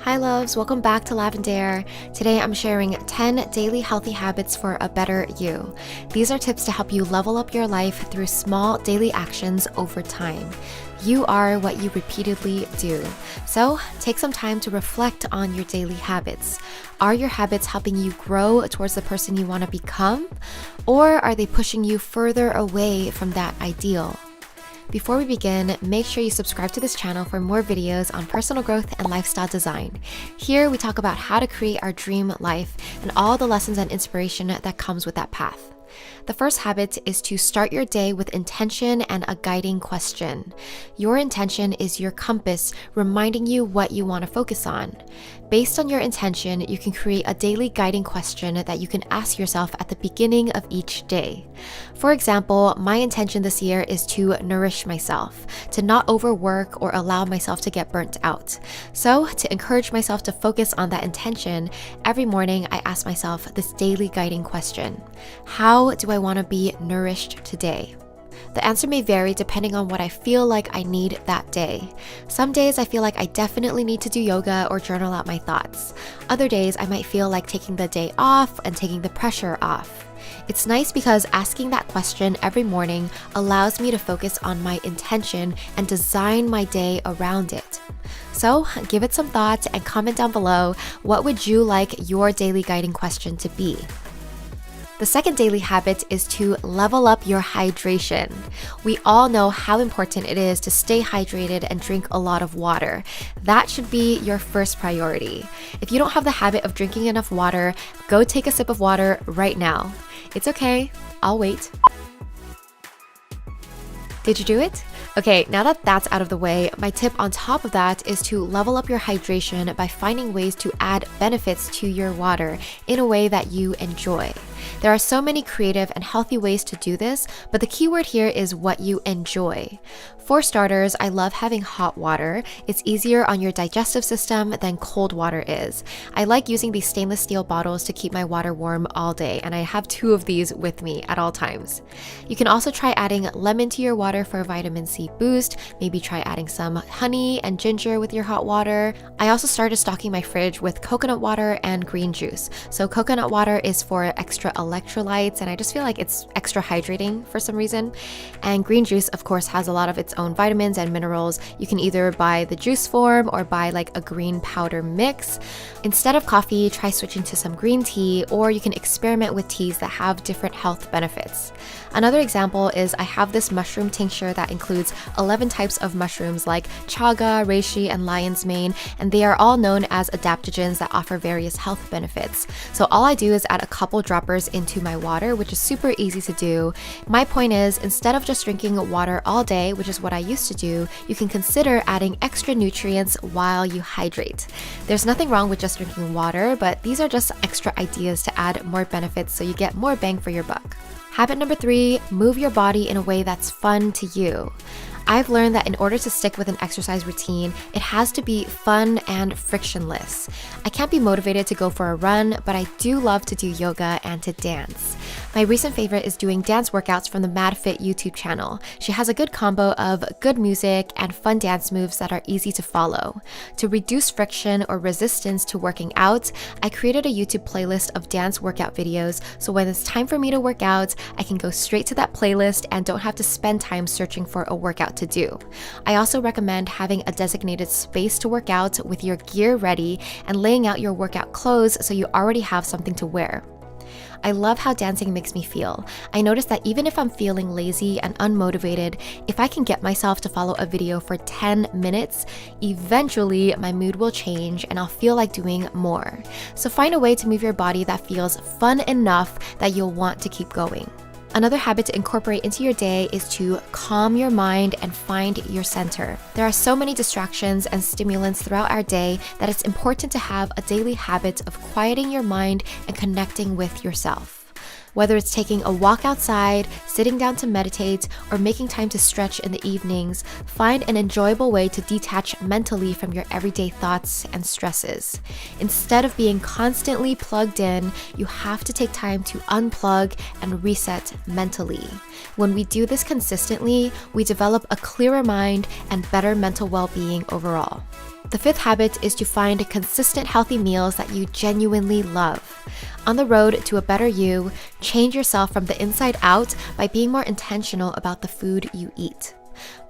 Hi loves, welcome back to Lavender. Today I'm sharing 10 daily healthy habits for a better you. These are tips to help you level up your life through small daily actions over time. You are what you repeatedly do. So take some time to reflect on your daily habits. Are your habits helping you grow towards the person you want to become? Or are they pushing you further away from that ideal? Before we begin, make sure you subscribe to this channel for more videos on personal growth and lifestyle design. Here we talk about how to create our dream life and all the lessons and inspiration that comes with that path. The first habit is to start your day with intention and a guiding question. Your intention is your compass reminding you what you want to focus on. Based on your intention, you can create a daily guiding question that you can ask yourself at the beginning of each day. For example, my intention this year is to nourish myself, to not overwork or allow myself to get burnt out. So, to encourage myself to focus on that intention, every morning I ask myself this daily guiding question. How do I want to be nourished today? The answer may vary depending on what I feel like I need that day. Some days I feel like I definitely need to do yoga or journal out my thoughts. Other days I might feel like taking the day off and taking the pressure off. It's nice because asking that question every morning allows me to focus on my intention and design my day around it. So give it some thought and comment down below, what would you like your daily guiding question to be? The second daily habit is to level up your hydration. We all know how important it is to stay hydrated and drink a lot of water. That should be your first priority. If you don't have the habit of drinking enough water, go take a sip of water right now. It's okay, I'll wait. Did you do it? Okay, now that that's out of the way, my tip on top of that is to level up your hydration by finding ways to add benefits to your water in a way that you enjoy. There are so many creative and healthy ways to do this, but the key word here is what you enjoy. For starters, I love having hot water. It's easier on your digestive system than cold water is. I like using these stainless steel bottles to keep my water warm all day, and I have 2 of these with me at all times. You can also try adding lemon to your water for a vitamin C boost. Maybe try adding some honey and ginger with your hot water. I also started stocking my fridge with coconut water and green juice. So coconut water is for extra electrolytes, and I just feel like it's extra hydrating for some reason. And green juice, of course, has a lot of its own vitamins and minerals. You can either buy the juice form or buy like a green powder mix. Instead of coffee, try switching to some green tea, or you can experiment with teas that have different health benefits. Another example is I have this mushroom tincture that includes 11 types of mushrooms like chaga, reishi, and lion's mane, and they are all known as adaptogens that offer various health benefits. So all I do is add a couple droppers into my water, which is super easy to do. My point is, instead of just drinking water all day, which is what I used to do, you can consider adding extra nutrients while you hydrate. There's nothing wrong with just drinking water, but these are just extra ideas to add more benefits so you get more bang for your buck. Habit number 3, move your body in a way that's fun to you. I've learned that in order to stick with an exercise routine, it has to be fun and frictionless. I can't be motivated to go for a run, but I do love to do yoga and to dance. My recent favorite is doing dance workouts from the MadFit YouTube channel. She has a good combo of good music and fun dance moves that are easy to follow. To reduce friction or resistance to working out, I created a YouTube playlist of dance workout videos, so when it's time for me to work out, I can go straight to that playlist and don't have to spend time searching for a workout to do. I also recommend having a designated space to work out with your gear ready and laying out your workout clothes so you already have something to wear. I love how dancing makes me feel. I notice that even if I'm feeling lazy and unmotivated, if I can get myself to follow a video for 10 minutes, eventually my mood will change and I'll feel like doing more. So find a way to move your body that feels fun enough that you'll want to keep going. Another habit to incorporate into your day is to calm your mind and find your center. There are so many distractions and stimulants throughout our day that it's important to have a daily habit of quieting your mind and connecting with yourself. Whether it's taking a walk outside, sitting down to meditate, or making time to stretch in the evenings, find an enjoyable way to detach mentally from your everyday thoughts and stresses. Instead of being constantly plugged in, you have to take time to unplug and reset mentally. When we do this consistently, we develop a clearer mind and better mental well-being overall. The fifth habit is to find consistent healthy meals that you genuinely love. On the road to a better you, change yourself from the inside out by being more intentional about the food you eat.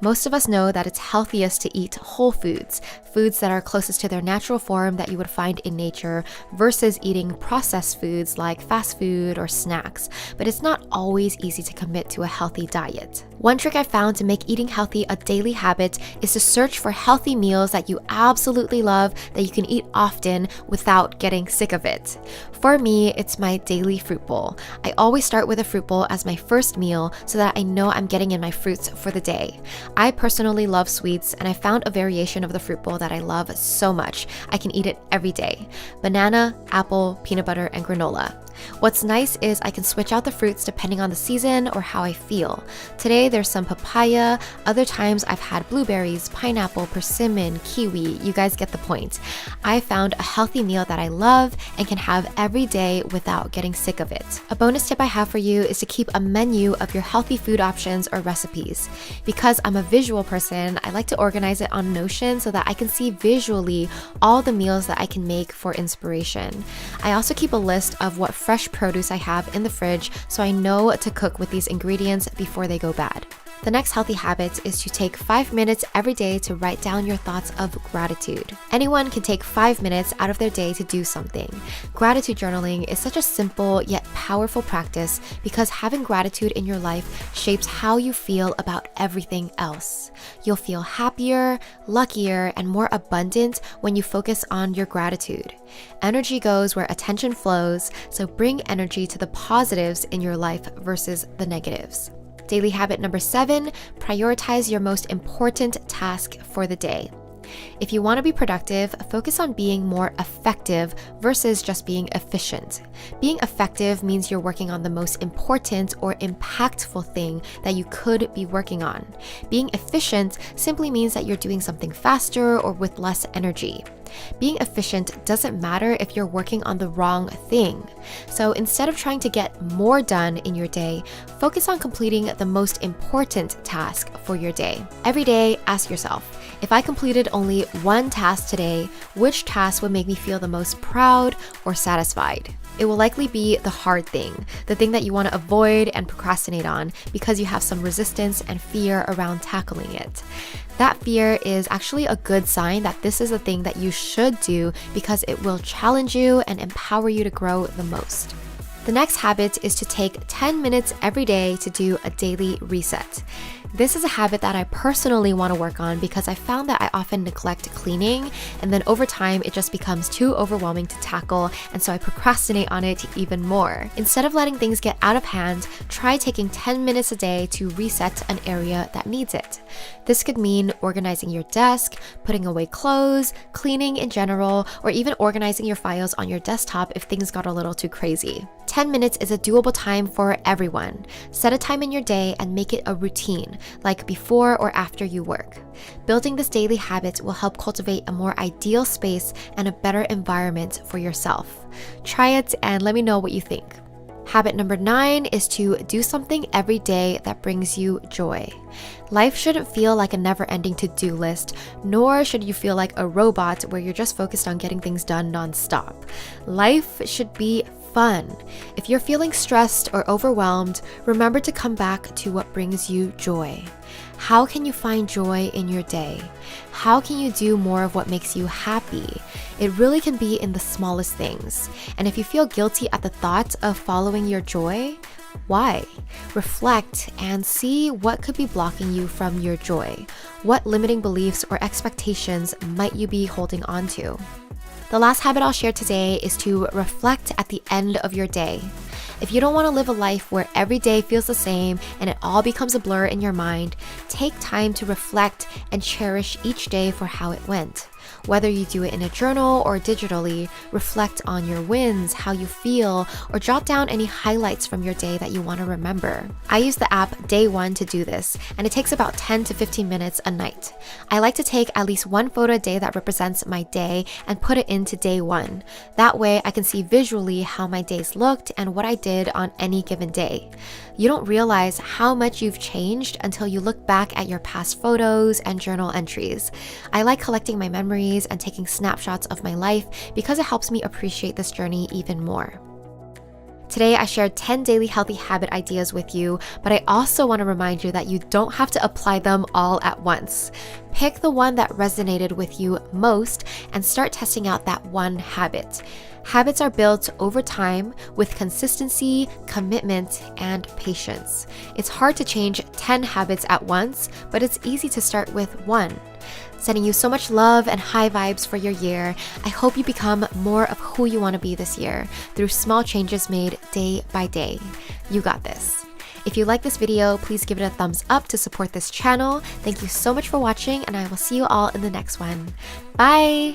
Most of us know that it's healthiest to eat whole foods, foods that are closest to their natural form that you would find in nature, versus eating processed foods like fast food or snacks. But it's not always easy to commit to a healthy diet. One trick I found to make eating healthy a daily habit is to search for healthy meals that you absolutely love that you can eat often without getting sick of it. For me, it's my daily fruit bowl. I always start with a fruit bowl as my first meal so that I know I'm getting in my fruits for the day. I personally love sweets, and I found a variation of the fruit bowl that I love so much. I can eat it every day. Banana, apple, peanut butter, and granola. What's nice is I can switch out the fruits depending on the season or how I feel. Today there's some papaya, other times I've had blueberries, pineapple, persimmon, kiwi. You guys get the point. I found a healthy meal that I love and can have every day without getting sick of it. A bonus tip I have for you is to keep a menu of your healthy food options or recipes. Because I'm a visual person, I like to organize it on Notion so that I can see visually all the meals that I can make for inspiration. I also keep a list of what fresh produce I have in the fridge so I know to cook with these ingredients before they go bad. The next healthy habit is to take 5 minutes every day to write down your thoughts of gratitude. Anyone can take 5 minutes out of their day to do something. Gratitude journaling is such a simple yet powerful practice because having gratitude in your life shapes how you feel about everything else. You'll feel happier, luckier, and more abundant when you focus on your gratitude. Energy goes where attention flows, so bring energy to the positives in your life versus the negatives. Daily habit number 7, prioritize your most important task for the day. If you want to be productive, focus on being more effective versus just being efficient. Being effective means you're working on the most important or impactful thing that you could be working on. Being efficient simply means that you're doing something faster or with less energy. Being efficient doesn't matter if you're working on the wrong thing. So instead of trying to get more done in your day, focus on completing the most important task for your day. Every day, ask yourself, if I completed only one task today, which task would make me feel the most proud or satisfied? It will likely be the hard thing, the thing that you want to avoid and procrastinate on because you have some resistance and fear around tackling it. That fear is actually a good sign that this is a thing that you should do because it will challenge you and empower you to grow the most. The next habit is to take 10 minutes every day to do a daily reset. This is a habit that I personally want to work on because I found that I often neglect cleaning, and then over time it just becomes too overwhelming to tackle, and so I procrastinate on it even more. Instead of letting things get out of hand, try taking 10 minutes a day to reset an area that needs it. This could mean organizing your desk, putting away clothes, cleaning in general, or even organizing your files on your desktop if things got a little too crazy. 10 minutes is a doable time for everyone. Set a time in your day and make it a routine, like before or after you work. Building this daily habit will help cultivate a more ideal space and a better environment for yourself. Try it and let me know what you think. Habit number 9 is to do something every day that brings you joy. Life shouldn't feel like a never-ending to-do list, nor should you feel like a robot where you're just focused on getting things done non-stop. Life should be fun. If you're feeling stressed or overwhelmed, remember to come back to what brings you joy. How can you find joy in your day? How can you do more of what makes you happy? It really can be in the smallest things. And if you feel guilty at the thought of following your joy, why? Reflect and see what could be blocking you from your joy. What limiting beliefs or expectations might you be holding on to? The last habit I'll share today is to reflect at the end of your day. If you don't want to live a life where every day feels the same and it all becomes a blur in your mind, take time to reflect and cherish each day for how it went. Whether you do it in a journal or digitally, reflect on your wins, how you feel, or jot down any highlights from your day that you want to remember. I use the app Day One to do this, and it takes about 10 to 15 minutes a night. I like to take at least one photo a day that represents my day and put it into Day One. That way I can see visually how my days looked and what I did on any given day. You don't realize how much you've changed until you look back at your past photos and journal entries. I like collecting my memories memories and taking snapshots of my life because it helps me appreciate this journey even more. Today, I shared 10 daily healthy habit ideas with you, but I also want to remind you that you don't have to apply them all at once. Pick the one that resonated with you most and start testing out that one habit. Habits are built over time with consistency, commitment, and patience. It's hard to change 10 habits at once, but it's easy to start with one. Sending you so much love and high vibes for your year. I hope you become more of who you want to be this year through small changes made day by day. You got this. If you like this video, please give it a thumbs up to support this channel. Thank you so much for watching, and I will see you all in the next one. Bye!